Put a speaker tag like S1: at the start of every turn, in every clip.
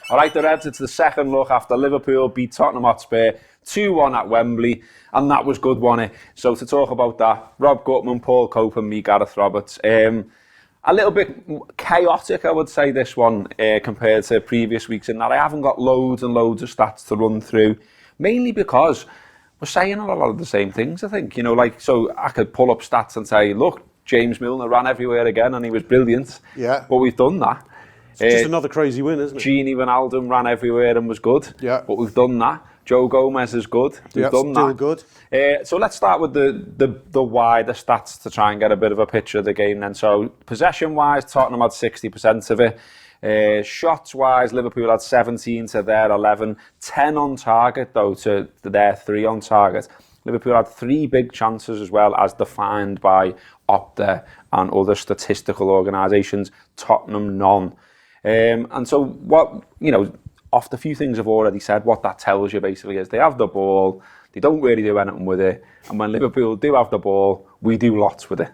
S1: All right, the Reds, it's the second look after Liverpool beat Tottenham Hotspur 2-1 at Wembley, and that was good, wasn't it? So to talk about that, Rob Gutmann, Paul Cope and me, Gareth Roberts. A little bit chaotic, I would say, this one, compared to previous weeks, in that I haven't got loads and loads of stats to run through, mainly because we're saying a lot of the same things, I think. You know, like, so I could pull up stats and say, look, James Milner ran everywhere again and he was brilliant.
S2: Yeah.
S1: But we've done that.
S2: It's just another crazy win, isn't it?
S1: Gini Wijnaldum ran everywhere and was good.
S2: Yeah.
S1: But we've done that. Joe Gomez is good. We've done
S2: still
S1: that.
S2: Good.
S1: So let's start with the wider stats to try and get a bit of a picture of the game then. So possession-wise, Tottenham had 60% of it. Shots-wise, Liverpool had 17 to their 11. 10 on target, though, to their 3 on target. Liverpool had 3 big chances as well, as defined by Opta and other statistical organisations. Tottenham, none. And so what, you know, off the few things I've already said, what that tells you basically is they have the ball, they don't really do anything with it, and when Liverpool do have the ball, we do lots with it.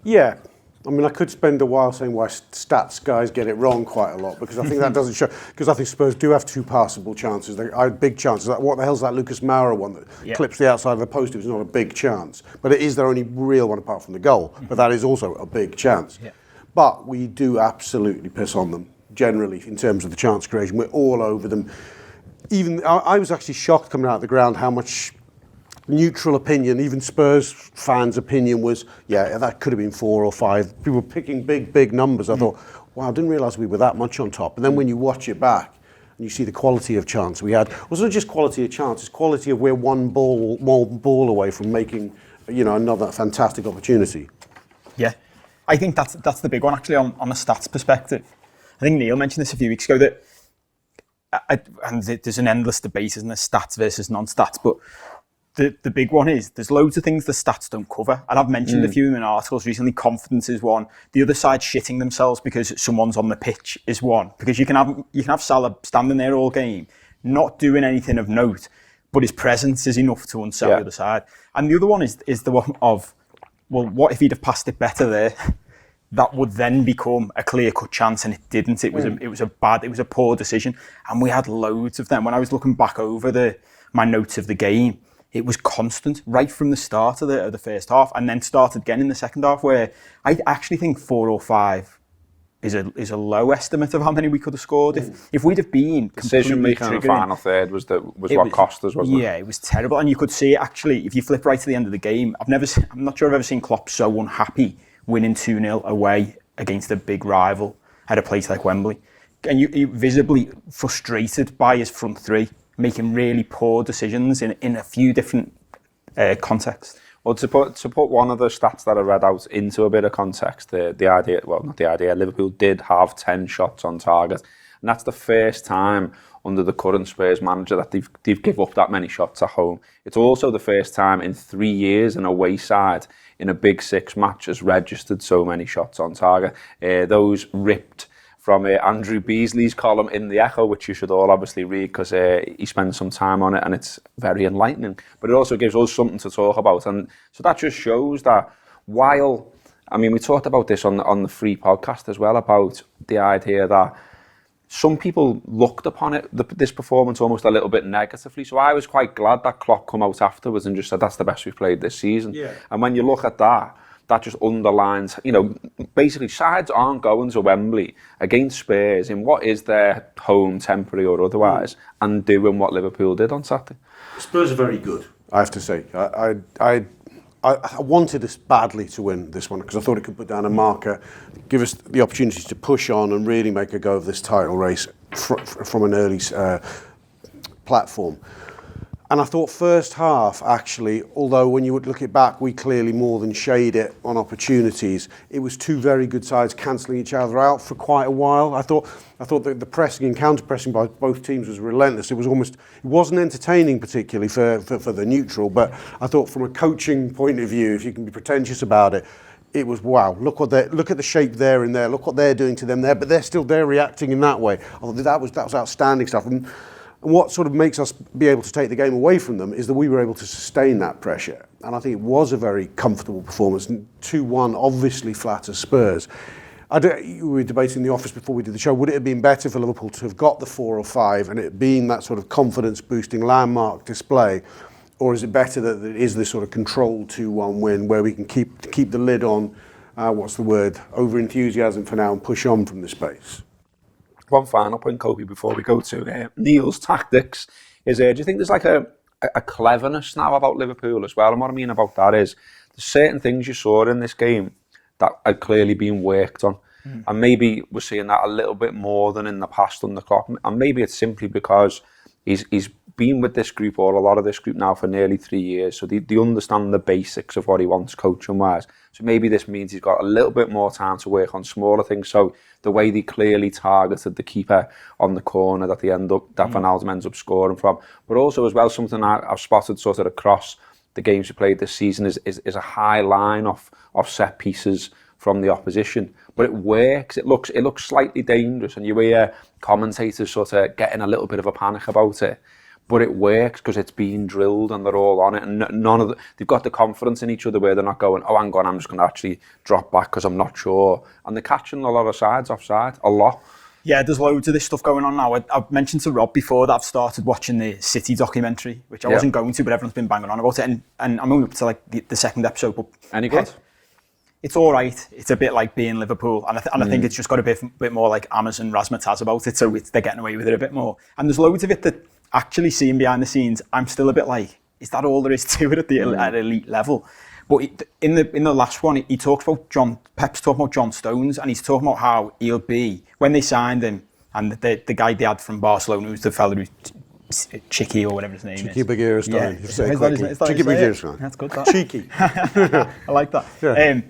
S2: Yeah. I mean, I could spend a while saying why stats guys get it wrong quite a lot, because I think that doesn't show. Because I think Spurs do have 2 passable chances. They have big chances. What the hell's that Lucas Moura one that clips the outside of the post? It was not a big chance, but it is their only real one apart from the goal. But that is also a big chance. Yeah. But we do absolutely piss on them generally in terms of the chance creation. We're all over them. Even I was actually shocked coming out of the ground how much neutral opinion, even Spurs fans' opinion was, yeah, that could have been 4 or 5. People were picking big numbers. I thought, wow, I didn't realise we were that much on top. And then when you watch it back and you see the quality of chance we had, it wasn't just quality of chance, it's quality of we're one ball away from making, you know, another fantastic opportunity.
S3: Yeah, I think that's the big one actually on a stats perspective. I think Neil mentioned this a few weeks ago that, and there's an endless debate, isn't there, stats versus non-stats, but the big one is there's loads of things the stats don't cover, and I've mentioned a few in articles recently. Confidence is one. The other side shitting themselves because someone's on the pitch is one. Because you can have Salah standing there all game, not doing anything of note, but his presence is enough to unsell the other side. And the other one is the one of, well, what if he'd have passed it better there? That would then become a clear-cut chance, and it didn't. It was a poor decision, and we had loads of them. When I was looking back over my notes of the game, it was constant right from the start of the first half, and then started again in the second half, where I actually think 4 or 5 is a low estimate of how many we could have srored. If we'd have been
S1: decision making in the final third was what cost us, wasn't it?
S3: Yeah, it was terrible, and you could see it actually if you flip right to the end of the game. I'm not sure I've ever seen Klopp so unhappy winning 2-0 away against a big rival at a place like Wembley. And you visibly frustrated by his front 3, making really poor decisions in a few different contexts.
S1: Well, to put one of the stats that I read out into a bit of context, Liverpool did have 10 shots on target. And that's the first time under the current Spurs manager that they've give up that many shots at home. It's also the first time in 3 years an away side in a Big Six match has registered so many shots on target. Those ripped from Andrew Beasley's column in The Echo, which you should all obviously read because he spends some time on it and it's very enlightening. But it also gives us something to talk about. And so that just shows that while, I mean, we talked about this on the free podcast as well, about the idea that some people looked upon this performance almost a little bit negatively. So I was quite glad that Klopp come out afterwards and just said, that's the best we've played this season. Yeah. And when you look at that just underlines, you know, basically sides aren't going to Wembley against Spurs in what is their home, temporary or otherwise, and doing what Liverpool did on Saturday.
S2: Spurs are very good, I have to say. I wanted us badly to win this one because I thought it could put down a marker, give us the opportunity to push on and really make a go of this title race from an early platform. And I thought first half, actually, although when you would look it back, we clearly more than shade it on opportunities. It was 2 very good sides cancelling each other out for quite a while. I thought that the pressing and counter-pressing by both teams was relentless. It wasn't entertaining particularly for the neutral, but I thought from a coaching point of view, if you can be pretentious about it, it was wow. Look at the shape there and there. Look what they're doing to them there, but they're reacting in that way. I thought that was outstanding stuff. And what sort of makes us be able to take the game away from them is that we were able to sustain that pressure. And I think it was a very comfortable performance. And 2-1 obviously flatters Spurs. we were debating in the office before we did the show, would it have been better for Liverpool to have got the 4 or 5 and it being that sort of confidence-boosting landmark display, or is it better that it is this sort of controlled 2-1 win where we can keep the lid on, over-enthusiasm for now and push on from this space?
S1: One final point, Kobe, before we go to Neil's tactics, is do you think there's like a cleverness now about Liverpool as well? And what I mean about that is there's certain things you saw in this game that had clearly been worked on. And maybe we're seeing that a little bit more than in the past under Klopp. And maybe it's simply because he's been with this group, or a lot of this group now, for nearly 3 years. So they understand the basics of what he wants coaching-wise. So maybe this means he's got a little bit more time to work on smaller things. So the way they clearly targeted the keeper on the corner that Van Wijnaldum ends up scoring from. But also as well, something I've spotted sort of across the games we played this season is a high line of set pieces from the opposition, but it works. It looks slightly dangerous, and you hear commentators sort of getting a little bit of a panic about it. But it works because it's being drilled and they're all on it, and they've got the confidence in each other where they're not going, oh, hang on, I'm just going to actually drop back because I'm not sure. And they're catching a lot of sides offside, a lot.
S3: Yeah, there's loads of this stuff going on now. I've mentioned to Rob before that I've started watching the City documentary, which I wasn't going to, but everyone's been banging on about it. And I'm only up to like the second episode. But
S1: any good?
S3: It's all right. It's a bit like being Liverpool. And I think it's just got a bit more like Amazon razzmatazz about it. So they're getting away with it a bit more. And there's loads of it that actually seeing behind the scenes, I'm still a bit like, is that all there is to it at elite level? But in the last one, he talks about Pep's talking about John Stones, and he's talking about how he'll be, when they signed him, and the guy they had from Barcelona, who's the fella who's Chicky or whatever his name is.
S2: Cheeky Bagheera-Stein.
S3: Cheeky
S2: Bagheera-Stein.
S3: That's good.
S2: Cheeky.
S3: I like that.
S2: Yeah.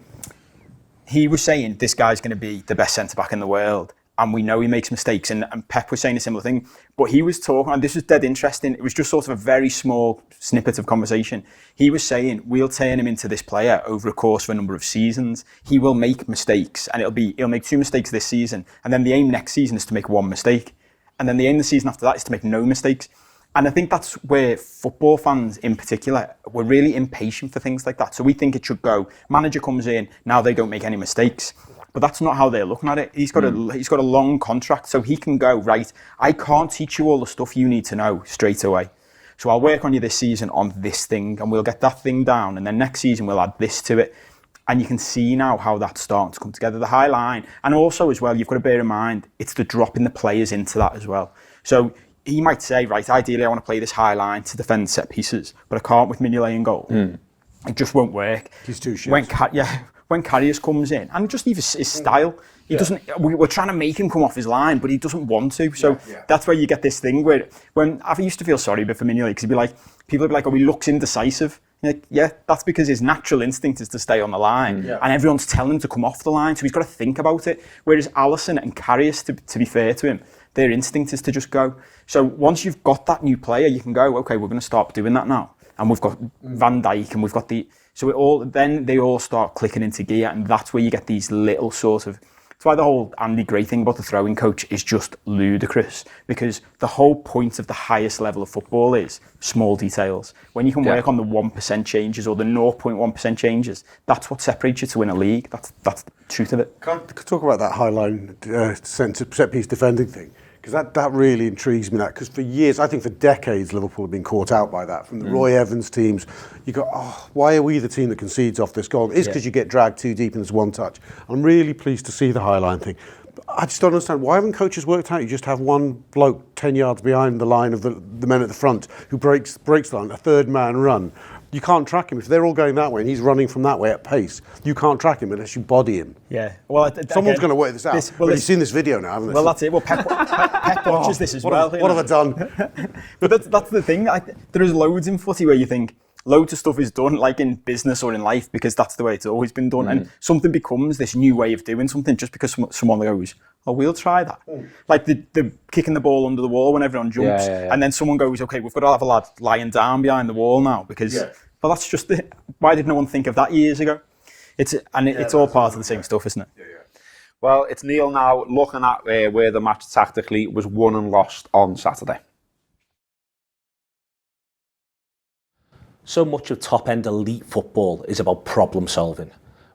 S3: He was saying this guy's going to be the best centre-back in the world. And we know he makes mistakes. And Pep was saying a similar thing. But he was talking, and this was dead interesting. It was just sort of a very small snippet of conversation. He was saying, we'll turn him into this player over a course of a number of seasons. He will make mistakes, and he'll make 2 mistakes this season. And then the aim next season is to make 1 mistake. And then the aim the season after that is to make no mistakes. And I think that's where football fans in particular, we're really impatient for things like that. So we think it should go, manager comes in, now they don't make any mistakes. But that's not how they're looking at it. He's got a long contract, so he can go, right, I can't teach you all the stuff you need to know straight away. So I'll work on you this season on this thing, and we'll get that thing down, and then next season we'll add this to it. And you can see now how that's starting to come together, the high line. And also as well, you've got to bear in mind, it's the dropping the players into that as well. So he might say, right, ideally I want to play this high line to defend set pieces, but I can't with Mignolet in goal. It just won't work.
S2: He's too shit.
S3: When Karius comes in, and just even his style, he doesn't. We're trying to make him come off his line, but he doesn't want to. So that's where you get this thing where when I used to feel sorry for Mignolet because people would be like, oh, he looks indecisive. Like, yeah, that's because his natural instinct is to stay on the line, and everyone's telling him to come off the line, so he's got to think about it. Whereas Alisson and Karius, to be fair to him, their instinct is to just go. So once you've got that new player, you can go, okay, we're going to start doing that now, and we've got Van Dijk, and we've got then they all start clicking into gear, and that's where you get these little sort of. That's why the whole Andy Gray thing about the throwing coach is just ludicrous, because the whole point of the highest level of football is small details. When you can work on the 1% changes or the 0.1% changes, that's what separates you to win a league. That's the truth of it.
S2: Can I talk about that high line set piece defending thing? Because that really intrigues me, because for years, I think for decades, Liverpool have been caught out by that. From the Roy Evans teams, you go, oh, why are we the team that concedes off this goal? It's because you get dragged too deep in this one touch. I'm really pleased to see the high line thing. But I just don't understand, why haven't coaches worked out you just have one bloke 10 yards behind the line of the men at the front who breaks the line, a third man run. You can't track him. If they're all going that way and he's running from that way at pace, you can't track him unless you body him.
S3: Yeah. Well,
S2: someone's going to work this out. You've seen this video now, haven't they?
S3: Well, that's it. Well, Pep watches this as well.
S2: What have I done?
S3: But that's the thing. There is loads in footy where you think loads of stuff is done, like in business or in life, because that's the way it's always been done. And something becomes this new way of doing something just because someone goes, oh, we'll try that. Like the kicking the ball under the wall when everyone jumps. And then someone goes, okay, we've got to have a lad lying down behind the wall now because... Yeah. Well, that's just it. Why did no one think of that years ago? It's all part of the same stuff, isn't it?
S1: Yeah. Well, it's Neil now looking at where the match tactically was won and lost on Saturday.
S4: So much of top-end elite football is about problem solving.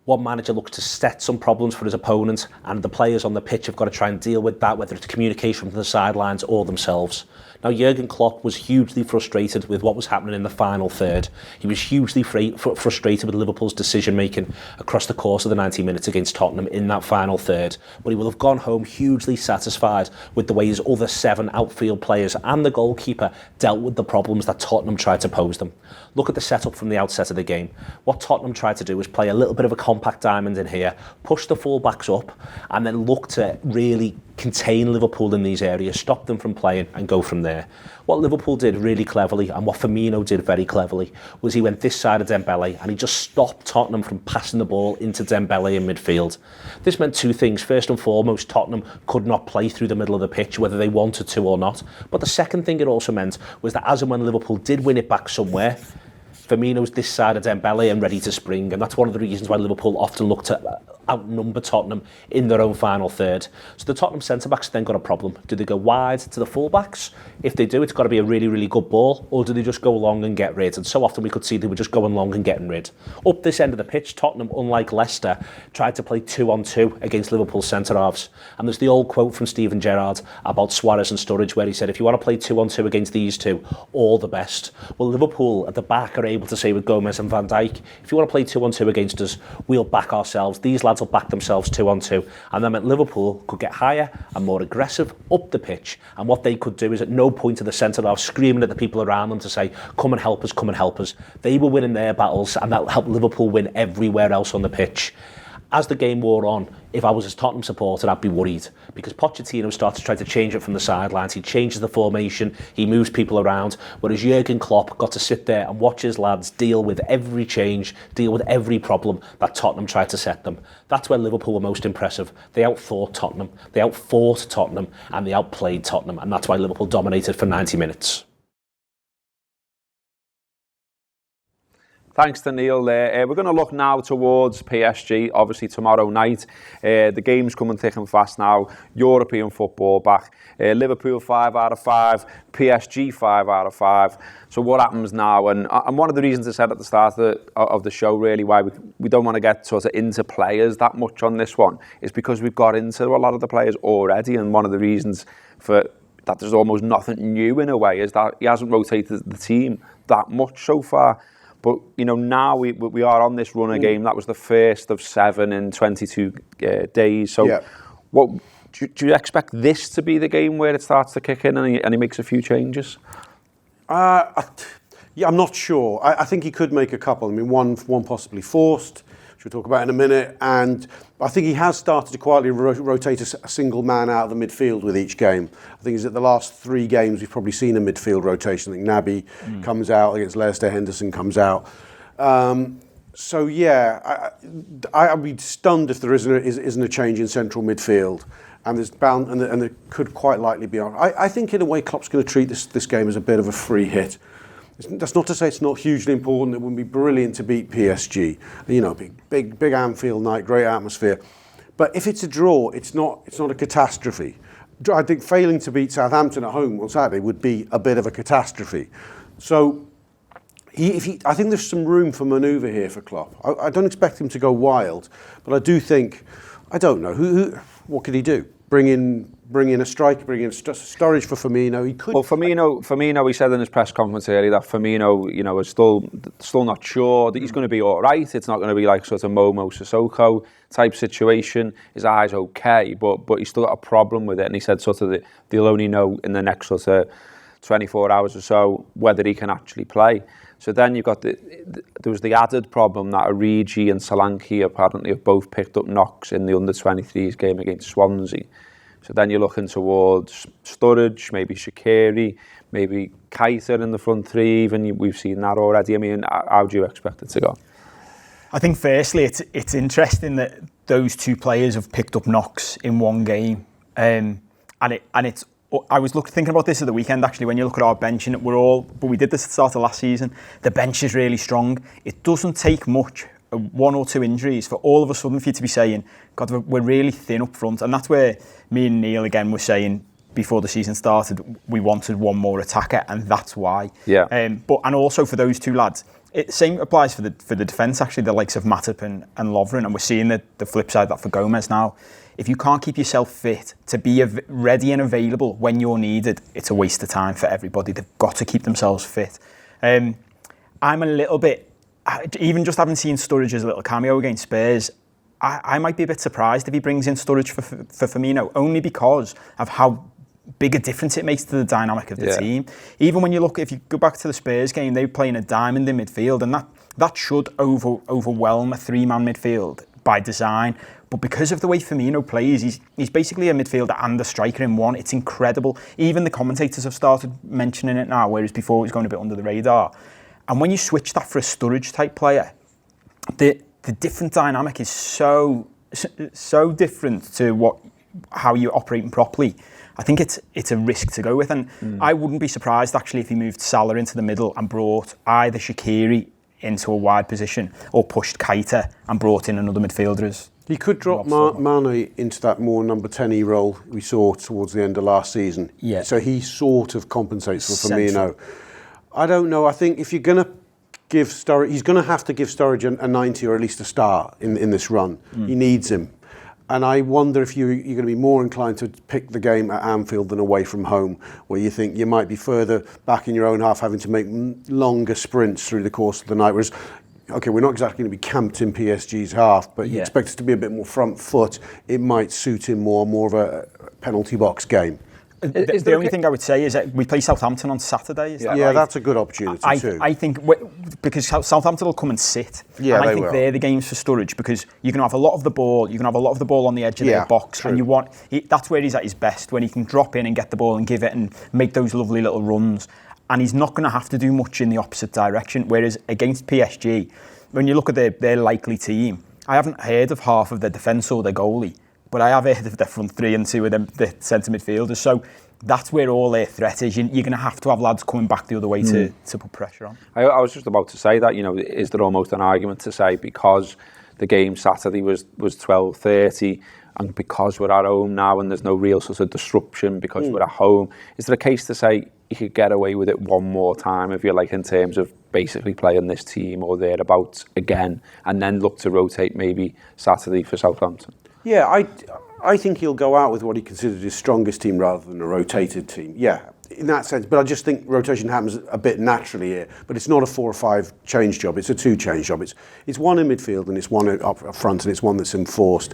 S4: One manager looks to set some problems for his opponent, and the players on the pitch have got to try and deal with that, whether it's communication from the sidelines or themselves. Now, Jurgen Klopp was hugely frustrated with what was happening in the final third. He was hugely frustrated with Liverpool's decision-making across the course of the 90 minutes against Tottenham in that final third. But he will have gone home hugely satisfied with the way his other 7 outfield players and the goalkeeper dealt with the problems that Tottenham tried to pose them. Look at the setup from the outset of the game. What Tottenham tried to do was play a little bit of a compact diamond in here, push the full-backs up, and then look to really contain Liverpool in these areas, stop them from playing and go from there. What Liverpool did really cleverly, and what Firmino did very cleverly, was he went this side of Dembele and he just stopped Tottenham from passing the ball into Dembele in midfield. This meant 2 things. First and foremost, Tottenham could not play through the middle of the pitch, whether they wanted to or not. But the second thing it also meant was that as and when Liverpool did win it back somewhere, Firmino's this side of Dembele and ready to spring, and that's one of the reasons why Liverpool often look to outnumber Tottenham in their own final third. So the Tottenham centre-backs then got a problem. Do they go wide to the full-backs? If they do, it's got to be a really, really good ball, or do they just go long and get rid? And so often we could see they were just going long and getting rid. Up this end of the pitch, Tottenham, unlike Leicester, tried to play 2-on-2 against Liverpool's centre-halves. And there's the old quote from Steven Gerrard about Suarez and Sturridge, where he said, if you want to play 2-on-2 against these two, all the best. Well, Liverpool at the back are able to say with Gomez and Van Dijk, if you want to play 2-on-2 against us, we'll back ourselves. These lads will back themselves 2-on-2. And then Liverpool could get higher and more aggressive up the pitch. And what they could do is at no point of the centre-half screaming at the people around them to say, come and help us, come and help us. They were winning their battles, and that helped Liverpool win everywhere else on the pitch. As the game wore on, if I was a Tottenham supporter, I'd be worried, because Pochettino starts to try to change it from the sidelines. He changes the formation, he moves people around, whereas Jurgen Klopp got to sit there and watch his lads deal with every change, deal with every problem that Tottenham tried to set them. That's where Liverpool were most impressive. They outthought Tottenham, they outfought Tottenham, and they outplayed Tottenham, and that's why Liverpool dominated for 90 minutes.
S1: Thanks to Neil there. We're going to look now towards PSG, obviously tomorrow night. The game's coming thick and fast now. European football back. Liverpool 5 out of 5, PSG 5 out of 5. So what happens now? And one of the reasons I said at the start of the show, really, why we don't want to get sort of into players that much on this one, is because we've got into a lot of the players already. And one of the reasons for that there's almost nothing new in a way is that he hasn't rotated the team that much so far. But, you know, now we are on this run of game. That was the first of 7 in 22 days. So
S2: yeah.
S1: What do you expect this to be the game where it starts to kick in and he makes a few changes?
S2: Yeah, I'm not sure. I think he could make a couple. I mean, one possibly forced, which we'll talk about in a minute. And I think he has started to quietly rotate a single man out of the midfield with each game. I think it's at the last 3 games we've probably seen a midfield rotation. I think Naby comes out against Leicester, Henderson comes out. So yeah, I'd be stunned if there isn't a change in central midfield. And there's bound, and there could quite likely be on. I think in a way Klopp's going to treat this game as a bit of a free hit. That's not to say it's not hugely important. It wouldn't be brilliant to beat PSG. You know, big Anfield night, great atmosphere. But if it's a draw, it's not a catastrophe. I think failing to beat Southampton at home on Saturday would be a bit of a catastrophe. So I think there's some room for manoeuvre here for Klopp. I don't expect him to go wild, but I do think, I don't know, what could he do? Bring in a striker, bring in Sturridge for Firmino. He could.
S1: Well, Firmino, he said in his press conference earlier that Firmino, you know, is still not sure that he's going to be all right. It's not going to be like sort of Momo Sissoko type situation. His eye's okay, but he's still got a problem with it. And he said sort of that they'll only know in the next sort of 24 hours or so whether he can actually play. So then you've got there was the added problem that Origi and Solanke apparently have both picked up knocks in the under-23s game against Swansea. So then you're looking towards Sturridge, maybe Shaqiri, maybe Keita in the front 3 even. We've seen that already. I mean, how do you expect it to go?
S3: I think firstly it's interesting that those 2 players have picked up knocks in one game. And it's I was thinking about this at the weekend actually. When you look at our bench, and but we did this at the start of last season, the bench is really strong. It doesn't take much, 1 or 2 injuries, for all of a sudden for you to be saying, God, we're really thin up front. And that's where me and Neil again were saying before the season started, we wanted one more attacker, and that's why.
S1: Yeah.
S3: And also for those 2 lads, Same applies for the defence, actually, the likes of Matip and Lovren, and we're seeing the flip side of that for Gomez now. If you can't keep yourself fit to be ready and available when you're needed, it's a waste of time for everybody. They've got to keep themselves fit. I'm a little bit, even just having seen Sturridge's little cameo against Spurs, I might be a bit surprised if he brings in Sturridge for Firmino, only because of how big a difference it makes to the dynamic of the team. Even when you look, if you go back to the Spurs game, they were playing a diamond in midfield, and that should overwhelm a three-man midfield by design. But because of the way Firmino plays, he's basically a midfielder and a striker in one. It's incredible. Even the commentators have started mentioning it now, whereas before it was going a bit under the radar. And when you switch that for a Sturridge type player, the different dynamic is so different to how you're operating properly. I think it's a risk to go with, and I wouldn't be surprised actually if he moved Salah into the middle and brought either Shaqiri into a wide position or pushed Keita and brought in another midfielder.
S2: He could drop Mane into that more number 10-y role we saw towards the end of last season.
S3: Yeah.
S2: So he sort of compensates for Firmino. I don't know. I think if you're going to give Sturridge, he's going to have to give Sturridge a 90 or at least a start in this run. He needs him. And I wonder if you're going to be more inclined to pick the game at Anfield than away from home, where you think you might be further back in your own half, having to make longer sprints through the course of the night. Whereas, okay, we're not exactly going to be camped in PSG's half, but you expect us to be a bit more front foot. It might suit him more of a penalty box game.
S3: The only thing I would say is that we play Southampton on Saturday.
S2: That's a good opportunity too.
S3: I think because Southampton will come and sit.
S2: Yeah,
S3: and I think they're the games for Sturridge, because you can have a lot of the ball. You can have a lot of the ball on the edge of their box,
S2: true.
S3: and that's where he's at his best, when he can drop in and get the ball and give it and make those lovely little runs. And he's not going to have to do much in the opposite direction. Whereas against PSG, when you look at their likely team, I haven't heard of half of their defence or their goalie, but I have heard of their front three and two of them, the centre midfielders. So that's where all their threat is. You're going to have lads coming back the other way to put pressure on.
S1: I was just about to say that, is there almost an argument to say, because the game Saturday was 12:30, and because we're at home now and there's no real sort of disruption because we're at home, is there a case to say you could get away with it one more time, if you like, in terms of basically playing this team or thereabouts again, and then look to rotate maybe Saturday for Southampton?
S2: Yeah, I think he'll go out with what he considers his strongest team rather than a rotated team. Yeah, in that sense. But I just think rotation happens a bit naturally here. But it's not a 4 or 5 change job. It's a 2 change job. It's one in midfield and it's one up front and it's one that's enforced.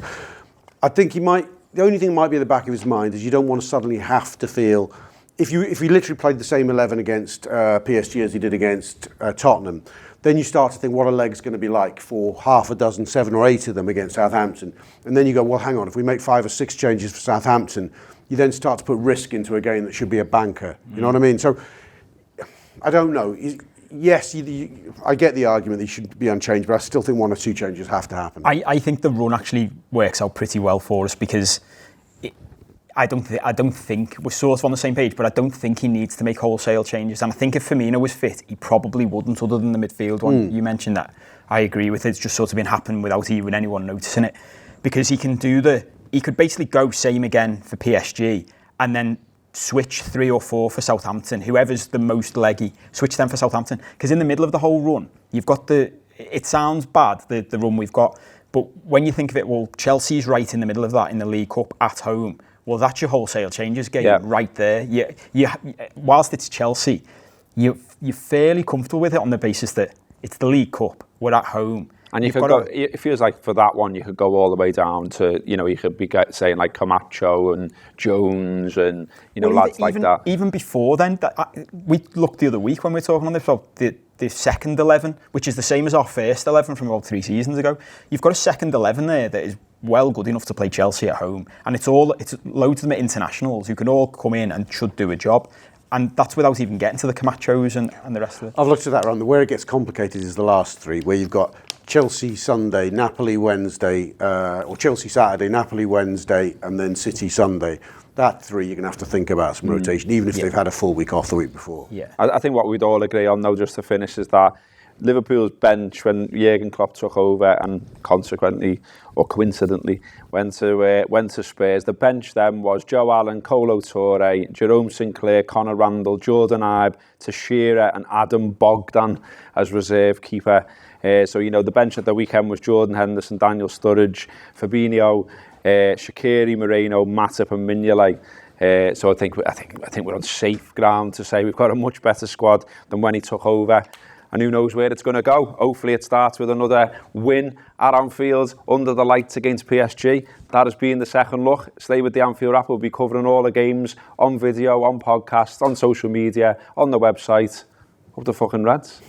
S2: I think the only thing that might be at the back of his mind is you don't want to suddenly have to feel, if he literally played the same 11 against PSG as he did against Tottenham, then you start to think what a leg's going to be like for half a dozen, 7 or 8 of them against Southampton. And then you go, well, hang on, if we make 5 or 6 changes for Southampton, you then start to put risk into a game that should be a banker. You know what I mean? So, I don't know. Yes, I get the argument that he should be unchanged, but I still think 1 or 2 changes have to happen.
S3: I think the run actually works out pretty well for us, because I don't think we're sort of on the same page, but I don't think he needs to make wholesale changes. And I think if Firmino was fit, he probably wouldn't, other than the midfield one. You mentioned that. I agree with it. It's just sort of been happening without even anyone noticing it, because he could basically go same again for PSG and then switch 3 or 4 for Southampton. Whoever's the most leggy, switch them for Southampton. Because in the middle of the whole run, you've got it sounds bad, the run we've got, but when you think of it, well, Chelsea's right in the middle of that in the League Cup at home. Well, that's your wholesale changes game right there. Whilst it's Chelsea, you're fairly comfortable with it on the basis that it's the LeagueP, we're at home.
S1: And it feels like for that one, you could go all the way down to, you could be saying like Camacho and Jones and, lads like that. Even
S3: before then, we looked the other week when we were talking on this about the second 11, which is the same as our first 11 from about 3 seasons ago. You've got a second 11 there that is well good enough to play Chelsea at home, and it's loads of them are internationals who can all come in and should do a job, and that's without even getting to the Camachos and the rest of it.
S2: I've looked at that round. Where it gets complicated is the last 3, where you've got Chelsea Sunday, Napoli Wednesday, or Chelsea Saturday, Napoli Wednesday, and then City Sunday. That 3 you're going to have to think about some rotation, even if they've had a full week off the week before.
S3: Yeah,
S1: I think what we'd all agree on, though, just to finish, is that Liverpool's bench when Jurgen Klopp took over and consequently or coincidentally went to Spurs. The bench then was Joe Allen, Kolo Touré, Jerome Sinclair, Conor Randall, Jordan Ibe, Teixeira and Adam Bogdan as reserve keeper. So the bench at the weekend was Jordan Henderson, Daniel Sturridge, Fabinho, Shaqiri, Moreno, Matip and Mignolet. So I think we're on safe ground to say we've got a much better squad than when he took over. And who knows where it's going to go. Hopefully it starts with another win at Anfield under the lights against PSG. That has been the second look. Stay with the Anfield Wrap. We'll be covering all the games on video, on podcast, on social media, on the website. Up the fucking Reds.